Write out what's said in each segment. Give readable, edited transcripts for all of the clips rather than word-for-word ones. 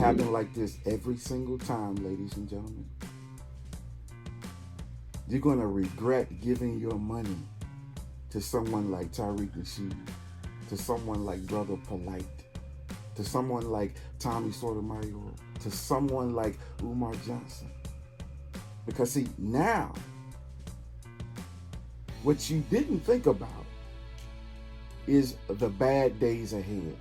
happen like this every single time, ladies and gentlemen. You're going to regret giving your money to someone like Tariq Nasheed, to someone like Brother Polite, to someone like Tommy Sotomayor, to someone like Umar Johnson. Because see, now, what you didn't think about is the bad days ahead.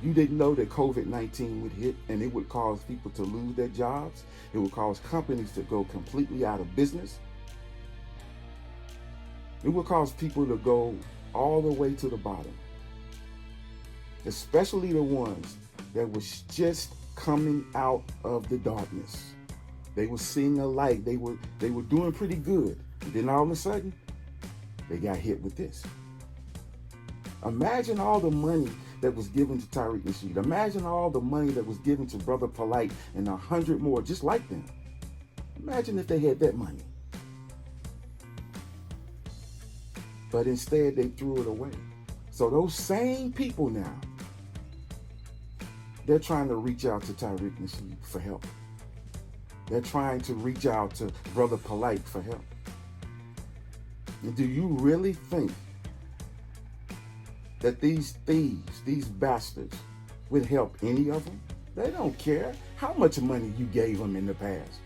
You didn't know that COVID-19 would hit and it would cause people to lose their jobs. It would cause companies to go completely out of business. It would cause people to go all the way to the bottom. Especially the ones that was just coming out of the darkness. They were seeing a light. They were doing pretty good. And then all of a sudden, they got hit with this. Imagine all the money that was given to Tariq Nasheed. Imagine all the money that was given to Brother Polite and 100 more just like them. Imagine if they had that money. But instead, they threw it away. So those same people now, they're trying to reach out to Tariq Nasheed for help. They're trying to reach out to Brother Polite for help. And do you really think that these thieves, these bastards, would help any of them? They don't care how much money you gave them in the past.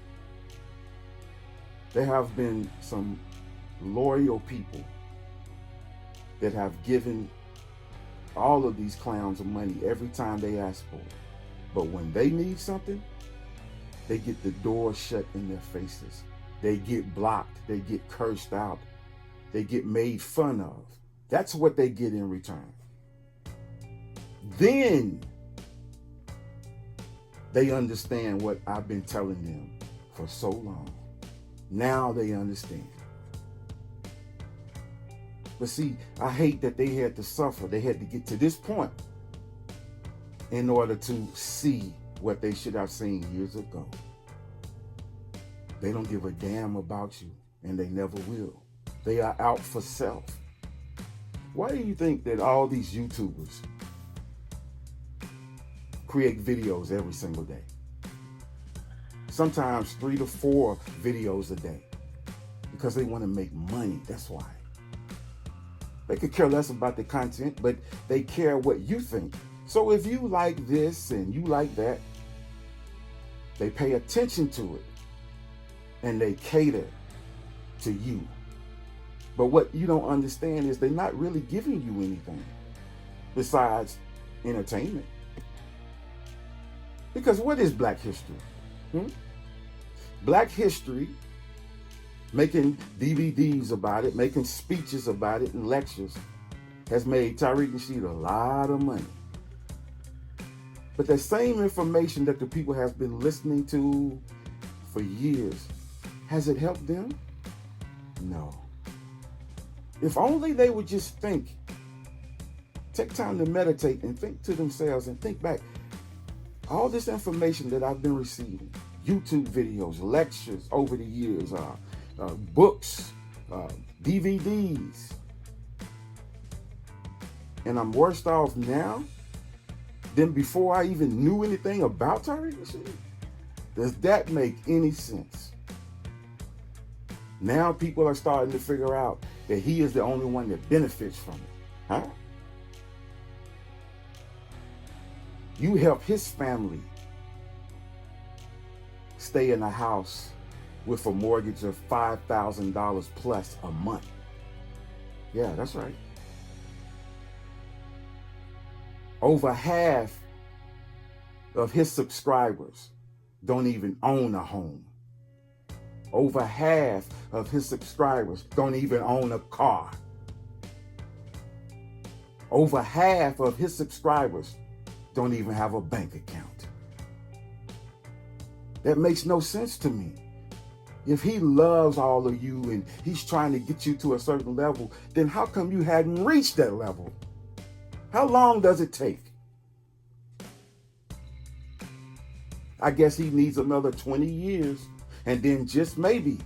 There have been some loyal people that have given all of these clowns of money every time they ask for it. But when they need something, they get the door shut in their faces. They get blocked. They get cursed out. They get made fun of. That's what they get in return. Then they understand what I've been telling them for so long. Now they understand. But see, I hate that they had to suffer. They had to get to this point in order to see what they should have seen years ago. They don't give a damn about you, and they never will. They are out for self. Why do you think that all these YouTubers create videos every single day? Sometimes 3 to 4 videos a day. Because they want to make money, that's why. They could care less about the content, but they care what you think. So if you like this and you like that, they pay attention to it and they cater to you. But what you don't understand is they're not really giving you anything besides entertainment. Because what is Black history? Black history, making DVDs about it, making speeches about it and lectures, has made Tariq Nasheed a lot of money. But that same information that the people have been listening to for years, has it helped them? No. If only they would just think, take time to meditate and think to themselves and think back. All this information that I've been receiving, YouTube videos, lectures over the years, books, DVDs, and I'm worse off now than before I even knew anything about Tariq Nasheed? Does that make any sense? Now people are starting to figure out that he is the only one that benefits from it. Huh? You help his family stay in a house with a mortgage of $5,000 plus a month. Yeah, that's right. Over half of his subscribers don't even own a home. Over half of his subscribers don't even own a car. Over half of his subscribers don't even have a bank account. That makes no sense to me. If he loves all of you and he's trying to get you to a certain level, then how come you hadn't reached that level? How long does it take? I guess he needs another 20 years, and then just maybe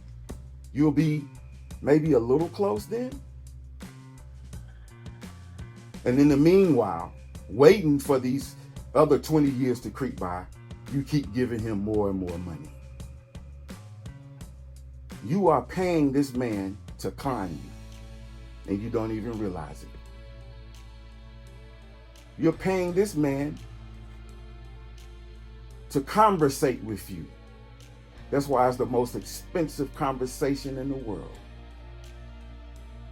you'll be maybe a little close then. And in the meanwhile, waiting for these other 20 years to creep by, you keep giving him more and more money. You are paying this man to con you, and you don't even realize it. You're paying this man to conversate with you. That's why it's the most expensive conversation in the world.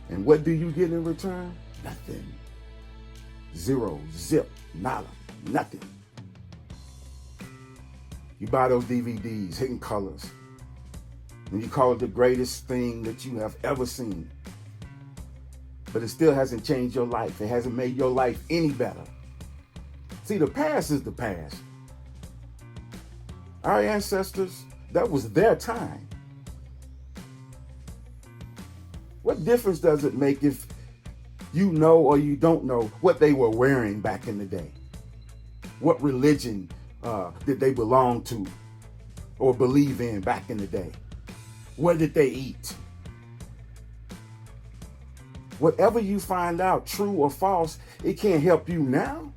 And what do you get in return? Nothing. Zero, zip, nada, nothing. You buy those DVDs, Hidden Colors, and you call it the greatest thing that you have ever seen. But it still hasn't changed your life. It hasn't made your life any better. See, the past is the past. Our ancestors, that was their time. What difference does it make if you know or you don't know what they were wearing back in the day? What religion did they belong to or believe in back in the day? What did they eat? Whatever you find out, true or false, it can't help you now.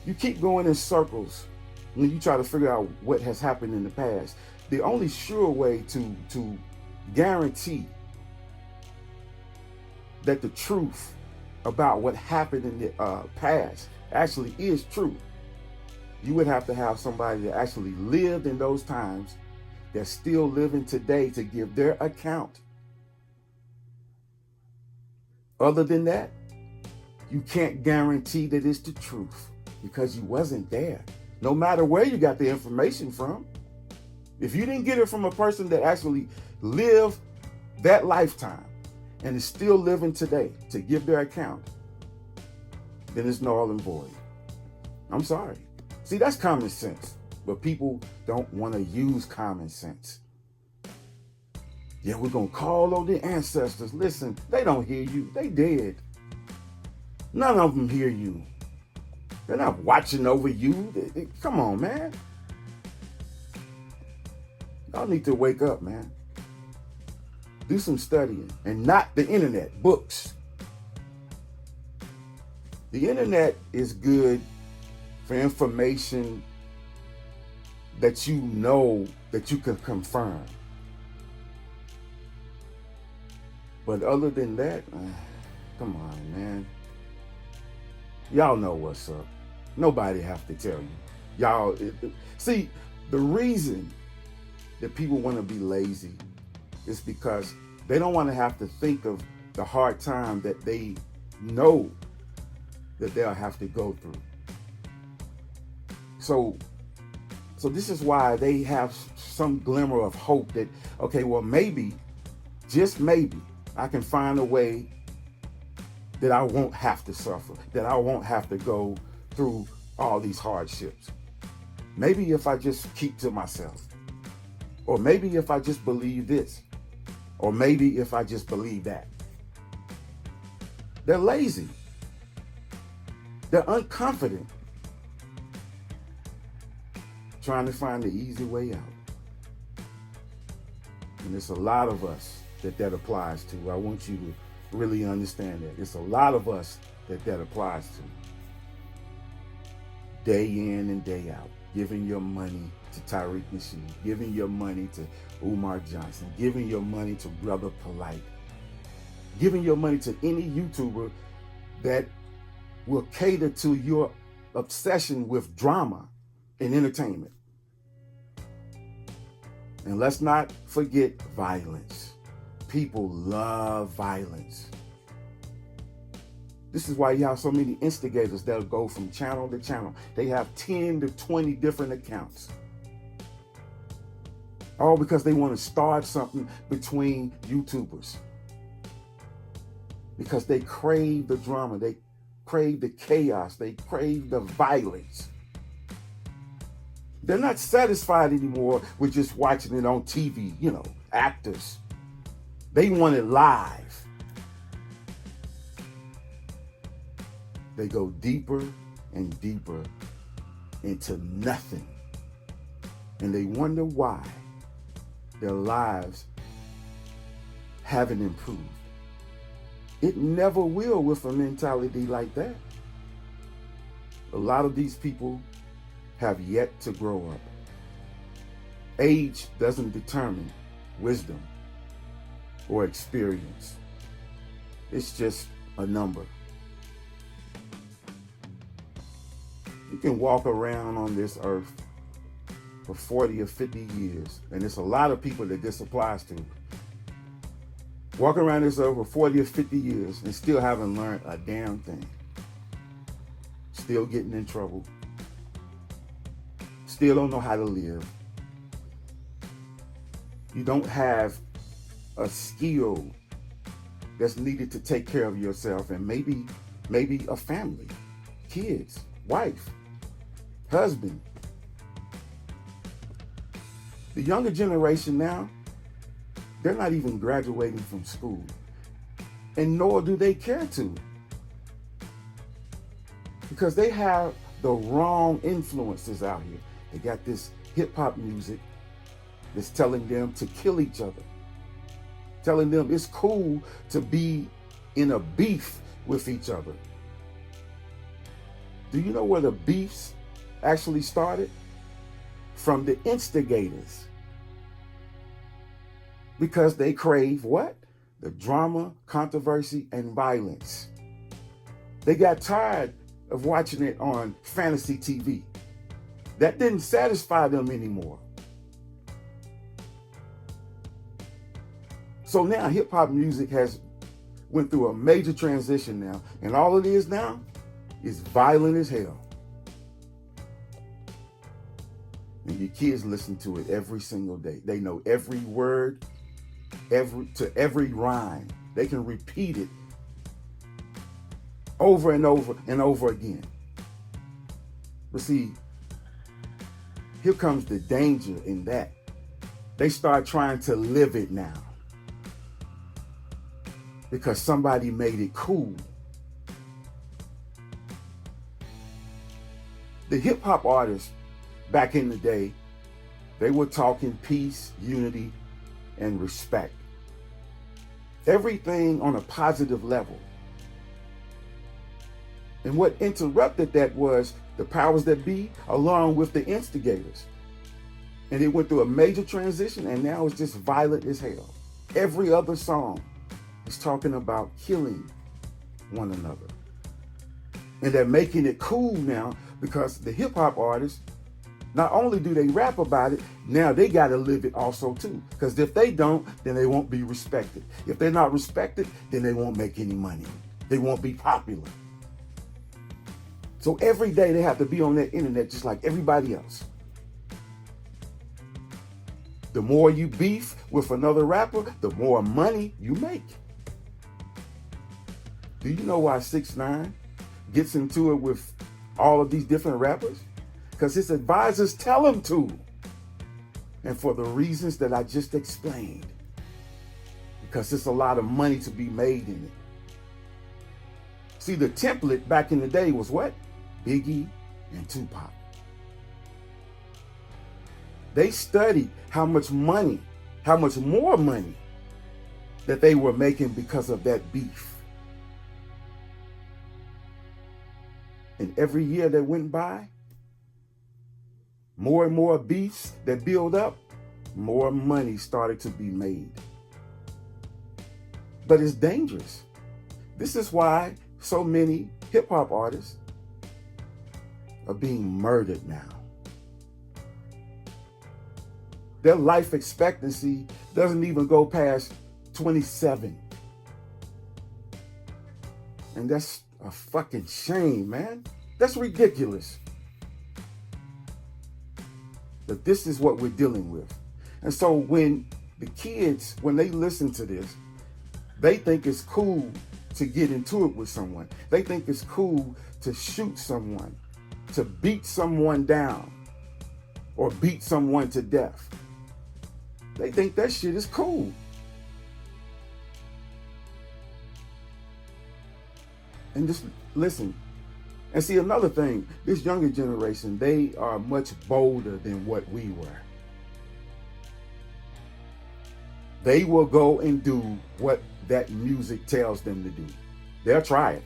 You keep going in circles when you try to figure out what has happened in the past. The only sure way to guarantee that the truth about what happened in the past actually is true, you would have to have somebody that actually lived in those times, that's still living today, to give their account. Other than that, you can't guarantee that it's the truth because you wasn't there. No matter where you got the information from, if you didn't get it from a person that actually lived that lifetime and is still living today to give their account, then it's null and void. I'm sorry. See, that's common sense, but people don't want to use common sense. Yeah, we're going to call on the ancestors. Listen, they don't hear you. They dead. None of them hear you. They're not watching over you. Come on, man. Y'all need to wake up, man. Do some studying, and not the internet, books. The internet is good for information that you know that you can confirm. But other than that, come on, man. Y'all know what's up. Nobody have to tell you. Y'all, see, the reason that people want to be lazy is because they don't want to have to think of the hard time that they know that they'll have to go through. So this is why they have some glimmer of hope that, okay, well, maybe, just maybe, I can find a way that I won't have to suffer, that I won't have to go through all these hardships. Maybe if I just keep to myself, or maybe if I just believe this, or maybe if I just believe that. They're lazy. They're unconfident, trying to find the easy way out. And there's a lot of us that applies to. I want you to really understand that. It's a lot of us that applies to. Day in and day out, giving your money to Tariq Nasheed, giving your money to Umar Johnson, giving your money to Brother Polite, giving your money to any YouTuber that will cater to your obsession with drama and entertainment. And let's not forget violence. People love violence. This is why you have so many instigators that'll go from channel to channel. They have 10 to 20 different accounts. All because they want to start something between YouTubers. Because they crave the drama, they crave the chaos, they crave the violence. They're not satisfied anymore with just watching it on TV, actors. They want it live. They go deeper and deeper into nothing. And they wonder why their lives haven't improved. It never will with a mentality like that. A lot of these people have yet to grow up. Age doesn't determine wisdom or experience. It's just a number. You can walk around on this earth for 40 or 50 years, and it's a lot of people that this applies to. Walk around this earth for 40 or 50 years and still haven't learned a damn thing. Still getting in trouble. Still don't know how to live. You don't have a skill that's needed to take care of yourself and maybe a family, kids, wife, husband. The younger generation now, they're not even graduating from school, and nor do they care to, because they have the wrong influences out here. They got this hip hop music that's telling them to kill each other, telling them it's cool to be in a beef with each other. Do you know where the beefs actually started? From the instigators. Because they crave what? The drama, controversy, and violence. They got tired of watching it on fantasy TV. That didn't satisfy them anymore. So now hip hop music has went through a major transition now, and all it is now is violent as hell. And your kids listen to it every single day. They know every word, to every rhyme. They can repeat it over and over and over again. But see, here comes the danger in that. They start trying to live it now because somebody made it cool. The hip hop artists back in the day, they were talking peace, unity, and respect. Everything on a positive level. And what interrupted that was the powers that be, along with the instigators. And it went through a major transition, and now it's just violent as hell. Every other song is talking about killing one another. And they're making it cool now because the hip hop artists, not only do they rap about it, now they got to live it also too. Because if they don't, then they won't be respected. If they're not respected, then they won't make any money. They won't be popular. So every day they have to be on that internet just like everybody else. The more you beef with another rapper, the more money you make. Do you know why 6ix9ine gets into it with all of these different rappers? Because his advisors tell him to. And for the reasons that I just explained. Because there's a lot of money to be made in it. See, the template back in the day was what? Biggie and Tupac. They studied how much money, how much more money that they were making because of that beef. And every year that went by, more and more beefs that build up, more money started to be made. But it's dangerous. This is why so many hip hop artists are being murdered now. Their life expectancy doesn't even go past 27. And that's a fucking shame, man. That's ridiculous. But this is what we're dealing with. And so when the kids, when they listen to this, they think it's cool to get into it with someone. They think it's cool to shoot someone, to beat someone down, or beat someone to death. They think that shit is cool. And just listen. And see, another thing, this younger generation, they are much bolder than what we were. They will go and do what that music tells them to do. They'll try it.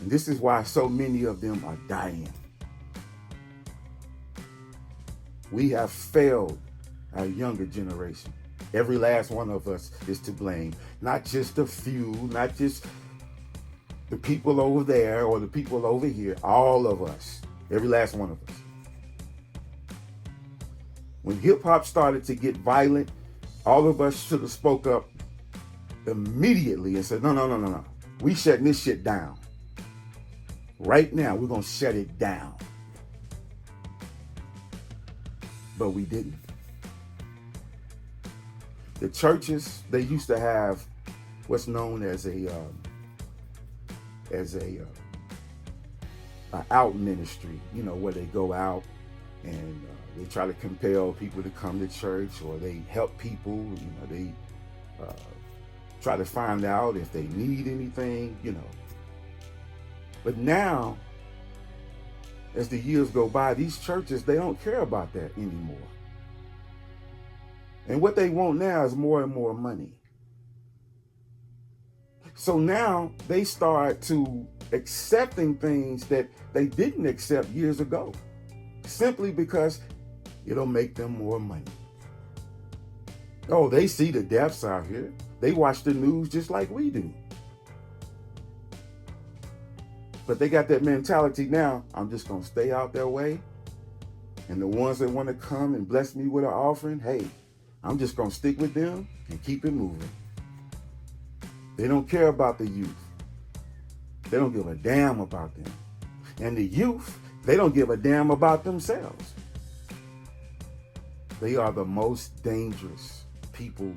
And this is why so many of them are dying. We have failed our younger generation. Every last one of us is to blame. Not just a few, not just the people over there or the people over here. All of us. Every last one of us. When hip hop started to get violent, all of us should have spoke up immediately and said, no. We shutting this shit down. Right now, we're going to shut it down. But we didn't. The churches, they used to have what's known as a out ministry, where they go out and they try to compel people to come to church, or they help people, they try to find out if they need anything, But now, as the years go by, these churches, they don't care about that anymore. And what they want now is more and more money. So now they start to accepting things that they didn't accept years ago, simply because it'll make them more money. Oh, they see the deaths out here. They watch the news just like we do. But they got that mentality now, I'm just going to stay out their way. And the ones that want to come and bless me with an offering, hey, I'm just going to stick with them and keep it moving. They don't care about the youth. They don't give a damn about them. And the youth, they don't give a damn about themselves. They are the most dangerous people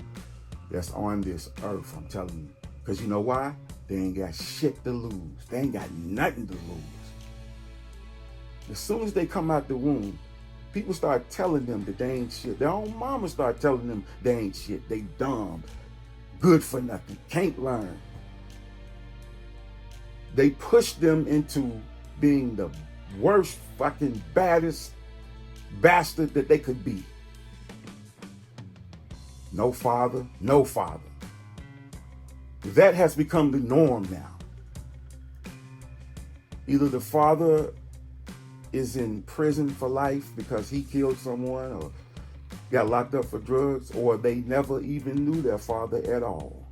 that's on this earth, I'm telling you. Because you know why? They ain't got shit to lose. They ain't got nothing to lose. As soon as they come out the womb, people start telling them that they ain't shit. Their own mama start telling them they ain't shit. They dumb, good for nothing, can't learn. They push them into being the worst, fucking baddest bastard that they could be. No father, no father. That has become the norm now. Either the father is in prison for life because he killed someone or got locked up for drugs, or they never even knew their father at all.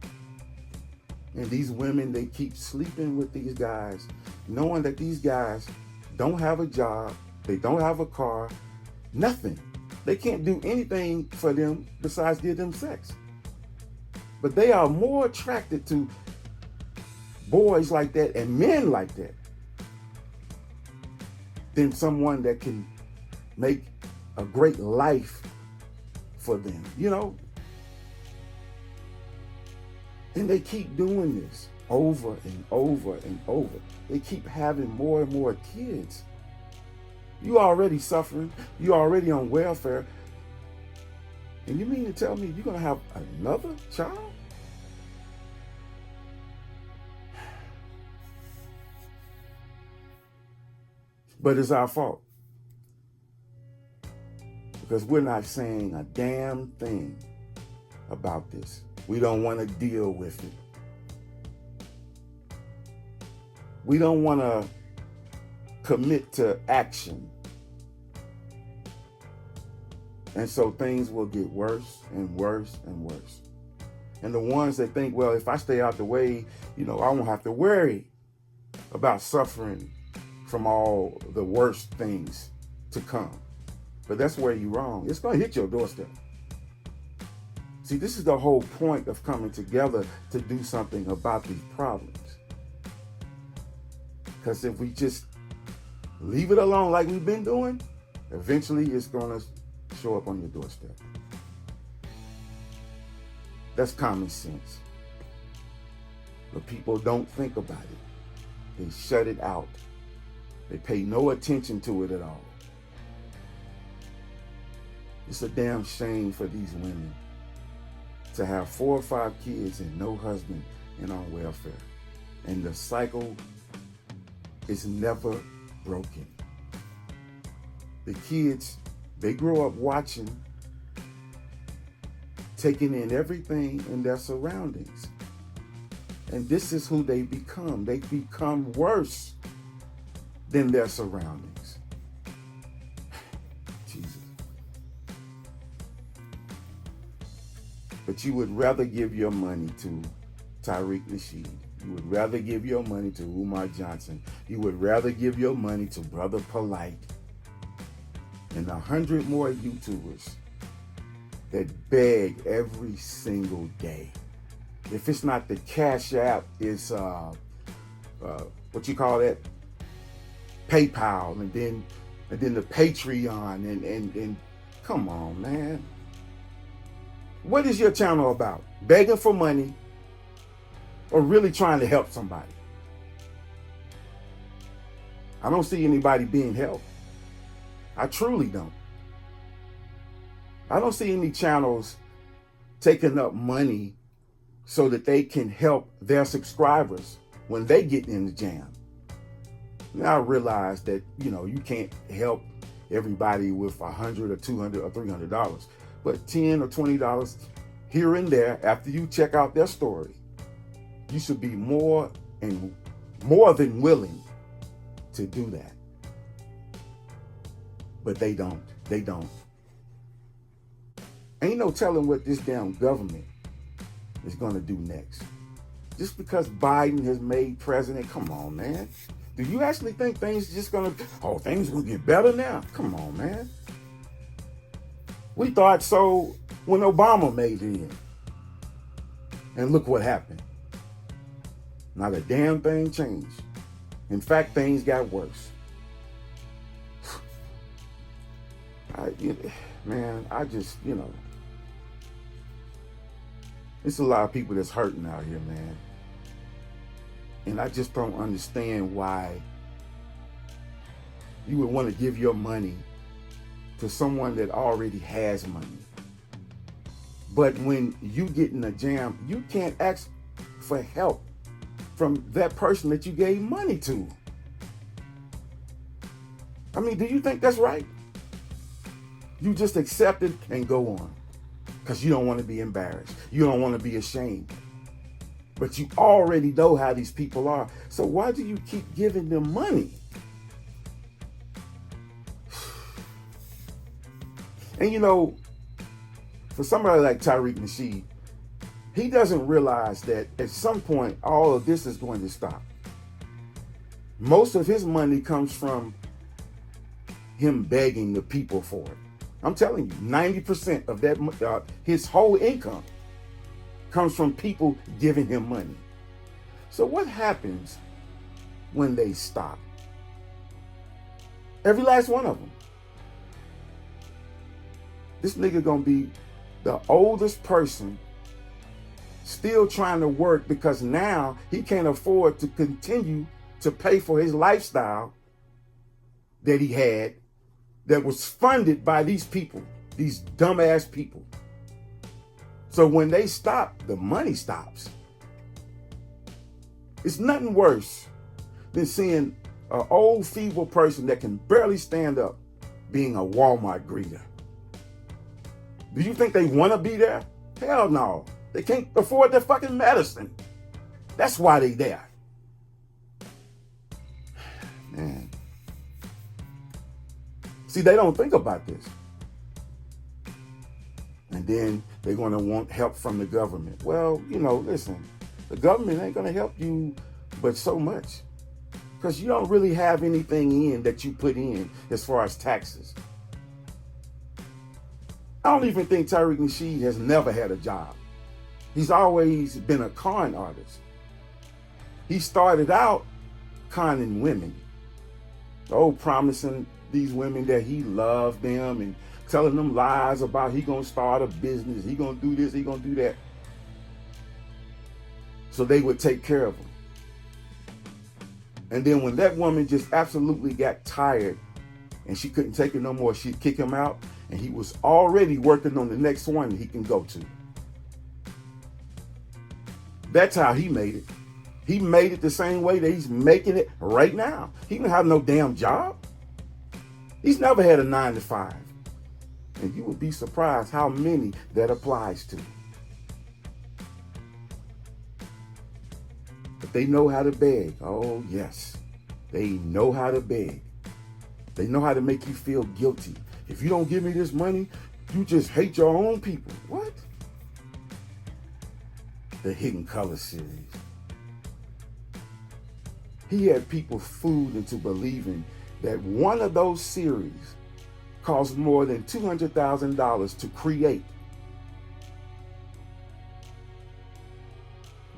And these women, they keep sleeping with these guys, knowing that these guys don't have a job, they don't have a car, nothing. They can't do anything for them besides give them sex. But they are more attracted to boys like that and men like that than someone that can make a great life for them, And they keep doing this over and over and over. They keep having more and more kids. You already suffering. You already on welfare. And you mean to tell me you're going to have another child? But it's our fault. Because we're not saying a damn thing about this. We don't want to deal with it. We don't want to commit to action. And so things will get worse and worse and worse. And the ones that think, well, if I stay out the way, I won't have to worry about suffering from all the worst things to come. But that's where you're wrong. It's going to hit your doorstep. See, this is the whole point of coming together to do something about these problems. Because if we just leave it alone like we've been doing, eventually it's going to show up on your doorstep. That's common sense. But people don't think about it. They shut it out. They pay no attention to it at all. It's a damn shame for these women to have 4 or 5 kids and no husband and on welfare. And the cycle is never broken. The kids, they grow up watching, taking in everything in their surroundings. And this is who they become. They become worse than their surroundings. Jesus. But you would rather give your money to Tariq Nasheed. You would rather give your money to Umar Johnson. You would rather give your money to Brother Polite and 100 more YouTubers that beg every single day. If it's not the Cash App, it's what you call that? PayPal, and then the Patreon, and come on, man. What is your channel about? Begging for money or really trying to help somebody? I don't see anybody being helped. I truly don't. I don't see any channels taking up money so that they can help their subscribers when they get in the jam. Now I realize that, you can't help everybody with $100 or $200 or $300, but $10 or $20 here and there after you check out their story, you should be more than willing to do that. But they don't. They don't. Ain't no telling what this damn government is going to do next. Just because Biden has made president, come on, man. Do you actually think things just going to, things will get better now? Come on, man. We thought so when Obama made it in. And look what happened. Not a damn thing changed. In fact, things got worse. It's a lot of people that's hurting out here, man. And I just don't understand why you would want to give your money to someone that already has money. But when you get in a jam, you can't ask for help from that person that you gave money to. I mean, do you think that's right? You just accept it and go on because you don't want to be embarrassed. You don't want to be ashamed. But you already know how these people are. So why do you keep giving them money? And for somebody like Tariq Nasheed, he doesn't realize that at some point all of this is going to stop. Most of his money comes from him begging the people for it. I'm telling you, 90% of that, his whole income comes from people giving him money. So what happens when they stop? Every last one of them. This nigga gonna be the oldest person still trying to work because now he can't afford to continue to pay for his lifestyle that he had that was funded by these people, these dumbass people. So when they stop, the money stops. It's nothing worse than seeing an old feeble person that can barely stand up being a Walmart greeter. Do you think they want to be there? Hell no. They can't afford their fucking medicine. That's why they there. Man. See, they don't think about this. And then they're going to want help from the government. Well, listen, the government ain't going to help you but so much. Because you don't really have anything in that you put in as far as taxes. I don't even think Tariq Nasheed has never had a job. He's always been a con artist. He started out conning women. Promising these women that he loved them and telling them lies about he gonna start a business, he gonna do this, he gonna do that. So they would take care of him. And then when that woman just absolutely got tired and she couldn't take it no more, she'd kick him out, and he was already working on the next one he can go to. That's how he made it. He made it the same way that he's making it right now. He didn't have no damn job. He's never had a 9-to-5. And you would be surprised how many that applies to. But they know how to beg. Oh, yes. They know how to beg. They know how to make you feel guilty. If you don't give me this money, you just hate your own people. What? the Hidden Color series. He had people fooled into believing that one of those series cost more than $200,000 to create.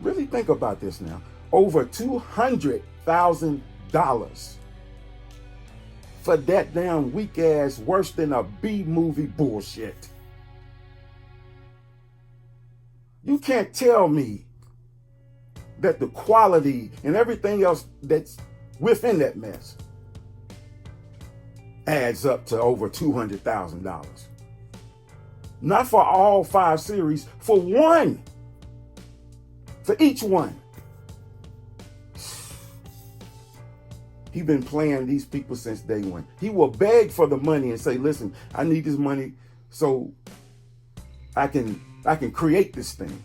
Really think about this now. Over $200,000 for that damn weak ass, worse than a B movie bullshit. You can't tell me that the quality and everything else that's within that mess adds up to over $200,000. Not for all 5 series, for one. For each one. He's been playing these people since day one. He will beg for the money and say, listen, I need this money so I can create this thing.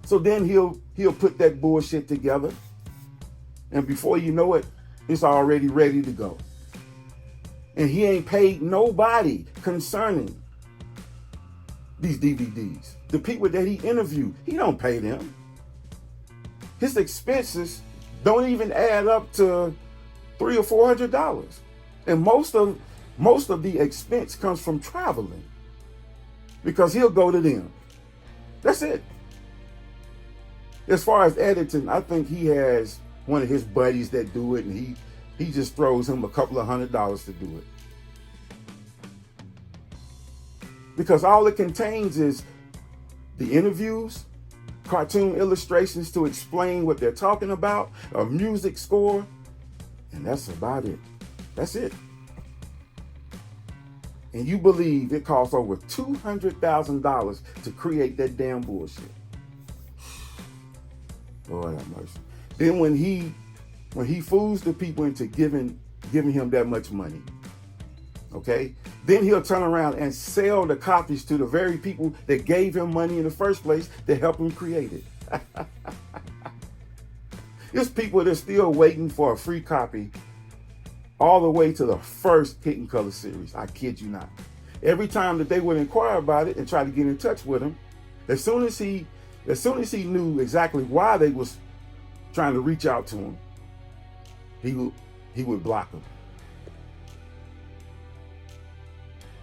So then he'll put that bullshit together, and before you know it, it's already ready to go. And he ain't paid nobody concerning these DVDs. The people that he interviewed, he don't pay them. His expenses don't even add up to $300 or $400. And most of the expense comes from traveling, because he'll go to them. That's it. As far as editing, I think he has one of his buddies that do it, and he just throws him a couple of $100 to do it. Because all it contains is the interviews, cartoon illustrations to explain what they're talking about, a music score, and that's about it. That's it. And you believe it costs over $200,000 to create that damn bullshit. Lord have mercy. Then when he fools the people into giving him that much money, okay, then he'll turn around and sell the copies to the very people that gave him money in the first place to help him create it. There's people that are still waiting for a free copy all the way to the first Hidden Color series. I kid you not. Every time that they would inquire about it and try to get in touch with him, as soon as he knew exactly why they was trying to reach out to him, he would block them.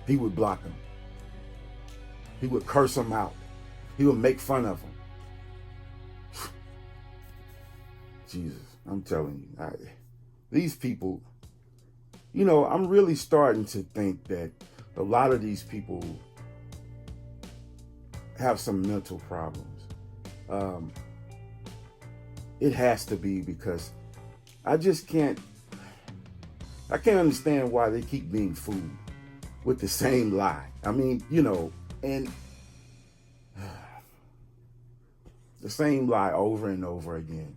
He would block them. He would curse them out. He would make fun of them. Jesus, I'm telling you, these people, I'm really starting to think that a lot of these people have some mental problems. It has to be, because I can't understand why they keep being fooled with the same lie. I mean, and the same lie over and over again.